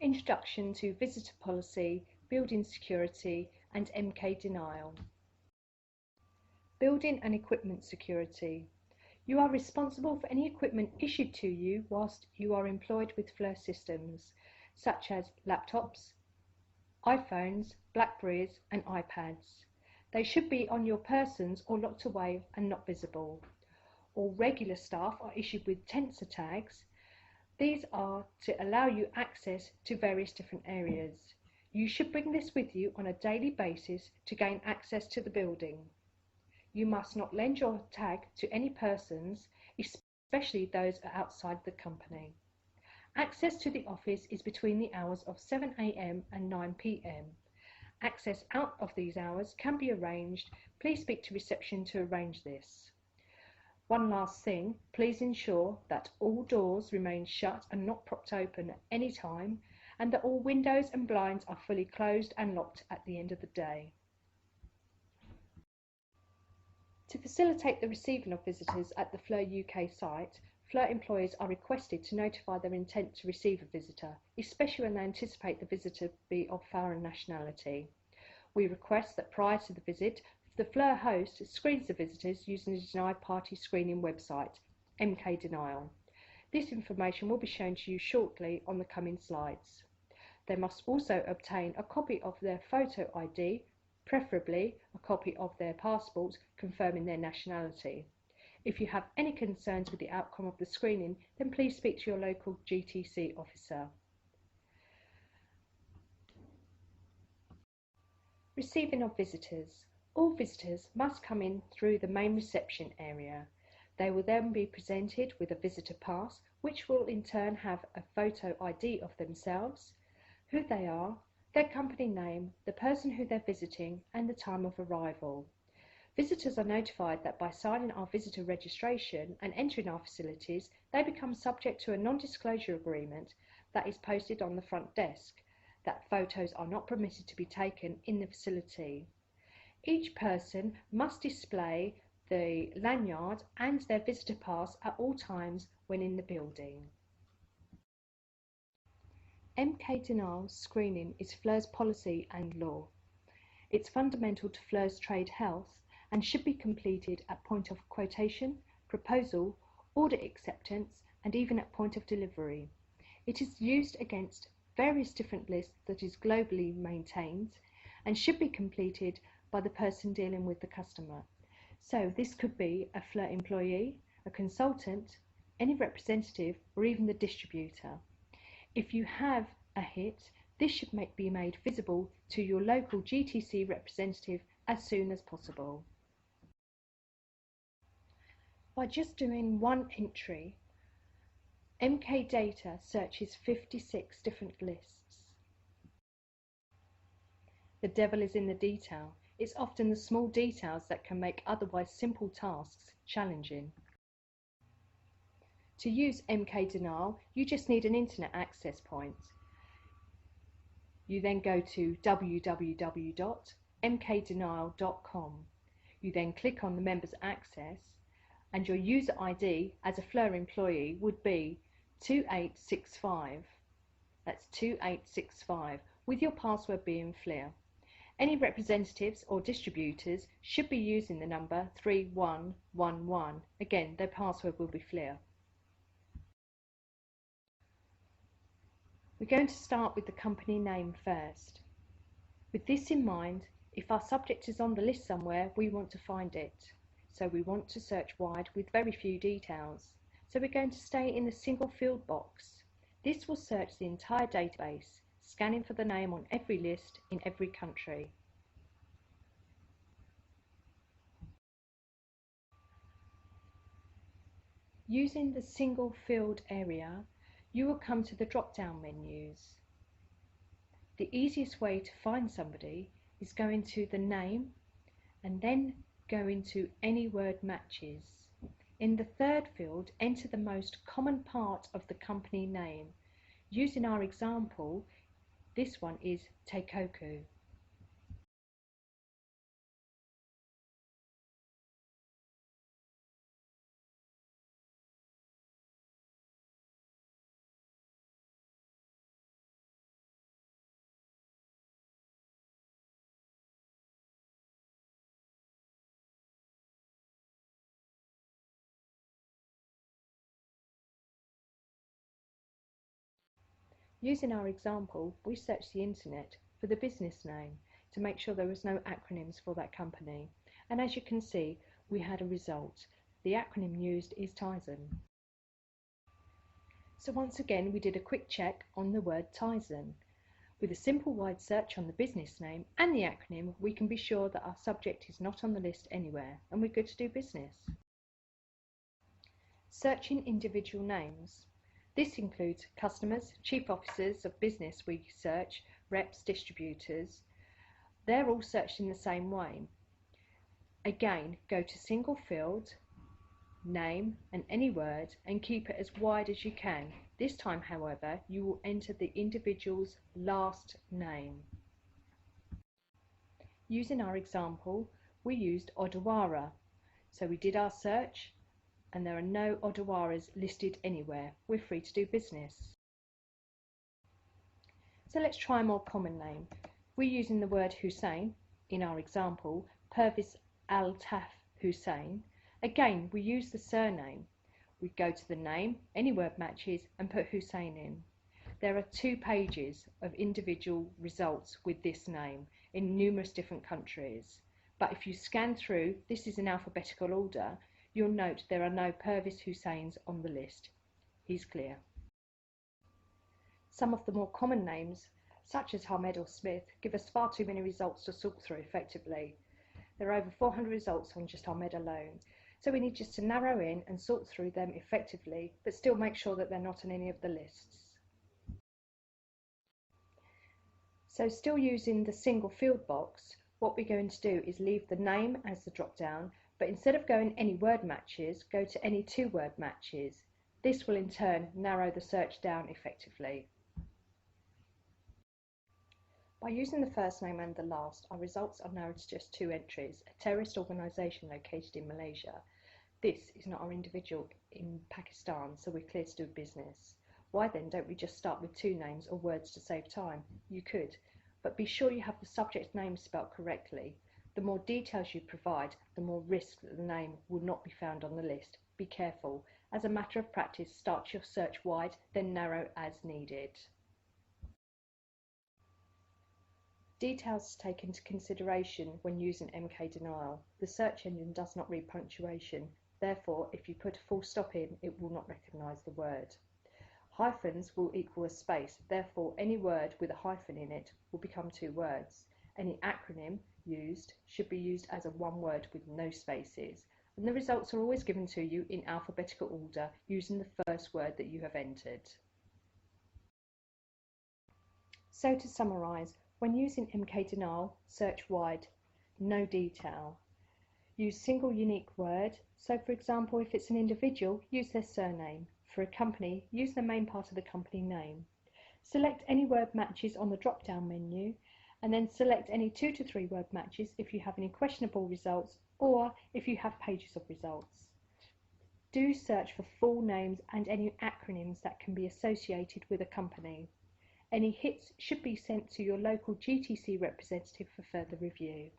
Introduction to Visitor Policy, Building Security and MK Denial. Building and Equipment Security. You are responsible for any equipment issued to you whilst you are employed with FLIR systems, such as laptops, iPhones, Blackberries and iPads. They should be on your persons or locked away and not visible. All regular staff are issued with Tensor tags. These are to allow you access to various different areas. You should bring this with you on a daily basis to gain access to the building. You must not lend your tag to any persons, especially those outside the company. Access to the office is between the hours of 7 AM and 9 PM. Access out of these hours can be arranged. Please speak to reception to arrange this. One last thing, please ensure that all doors remain shut and not propped open at any time, and that all windows and blinds are fully closed and locked at the end of the day. To facilitate the receiving of visitors at the FLIR UK site, FLIR employees are requested to notify their intent to receive a visitor, especially when they anticipate the visitor to be of foreign nationality. We request that prior to the visit, the FLIR host screens the visitors using the Denied Party Screening website, MK Denial. This information will be shown to you shortly on the coming slides. They must also obtain a copy of their photo ID, preferably a copy of their passport confirming their nationality. If you have any concerns with the outcome of the screening, then please speak to your local GTC officer. Receiving of visitors. All visitors must come in through the main reception area. They will then be presented with a visitor pass, which will in turn have a photo ID of themselves, who they are, their company name, the person who they're visiting, and the time of arrival. Visitors are notified that by signing our visitor registration and entering our facilities, they become subject to a non-disclosure agreement that is posted on the front desk, that photos are not permitted to be taken in the facility. Each person must display the lanyard and their visitor pass at all times when in the building. MK Denial screening is FLIR's policy and law. It's fundamental to FLIR's trade health and should be completed at point of quotation, proposal, order acceptance, and even at point of delivery. It is used against various different lists that is globally maintained and should be completed by the person dealing with the customer. So this could be a FLIR employee, a consultant, any representative, or even the distributor. If you have a hit, this should be made visible to your local GTC representative as soon as possible. By just doing one entry, MK Data searches 56 different lists. The devil is in the detail. It's often the small details that can make otherwise simple tasks challenging. To use MK Denial, you just need an internet access point. You then go to www.mkdenial.com. You then click on the Members Access, and your user ID as a FLIR employee would be 2865. That's 2865, with your password being FLIR. Any representatives or distributors should be using the number 3111. Again, their password will be FLIR. We're going to start with the company name first. With this in mind, if our subject is on the list somewhere, we want to find it. So we want to search wide with very few details. So we're going to stay in the single field box. This will search the entire database, scanning for the name on every list in every country. Using the single field area, you will come to the drop-down menus. The easiest way to find somebody is go into the name and then go into any word matches. In the third field, enter the most common part of the company name. Using our example, this one is Teikoku. Using our example, we searched the internet for the business name to make sure there was no acronyms for that company. And as you can see, we had a result. The acronym used is Tizen. So once again, we did a quick check on the word Tizen. With a simple wide search on the business name and the acronym, we can be sure that our subject is not on the list anywhere and we're good to do business. Searching individual names. This includes customers, chief officers of business we search, reps, distributors. They're all searched in the same way. Again, go to single field, name and any word and keep it as wide as you can. This time, however, you will enter the individual's last name. Using our example, we used Odawara. So we did our search and there are no Odawaras listed anywhere. We're free to do business. So let's try a more common name. We're using the word Hussein in our example, Pervis Altaf Hussein. Again, we use the surname. We go to the name, any word matches, and put Hussein in. There are 2 pages of individual results with this name in numerous different countries. But if you scan through, this is in alphabetical order, you'll note there are no Pervis Husseins on the list. He's clear. Some of the more common names, such as Hamed or Smith, give us far too many results to sort through effectively. There are over 400 results on just Hamed alone. So we need just to narrow in and sort through them effectively, but still make sure that they're not on any of the lists. So still using the single field box, what we're going to do is leave the name as the drop down, but instead of going any word matches, go to any 2 word matches. This will in turn narrow the search down effectively. By using the first name and the last, our results are narrowed to just 2 entries, a terrorist organisation located in Malaysia. This is not our individual in Pakistan, so we're clear to do business. Why then don't we just start with 2 names or words to save time? You could, but be sure you have the subject name spelt correctly. The more details you provide, the more risk that the name will not be found on the list. Be careful. As a matter of practice, start your search wide, then narrow as needed. Details to take into consideration when using MK Denial. The search engine does not read punctuation. Therefore, if you put a full stop in, it will not recognise the word. Hyphens will equal a space. Therefore, any word with a hyphen in it will become 2 words. Any acronym used should be used as a 1 word with no spaces. And the results are always given to you in alphabetical order using the first word that you have entered. So to summarise, when using MK Denial, search wide, no detail. Use single unique word. So for example, if it's an individual, use their surname. For a company, use the main part of the company name. Select any word matches on the drop-down menu, and then select any 2 to 3 word matches if you have any questionable results or if you have pages of results. Do search for full names and any acronyms that can be associated with a company. Any hits should be sent to your local GTC representative for further review.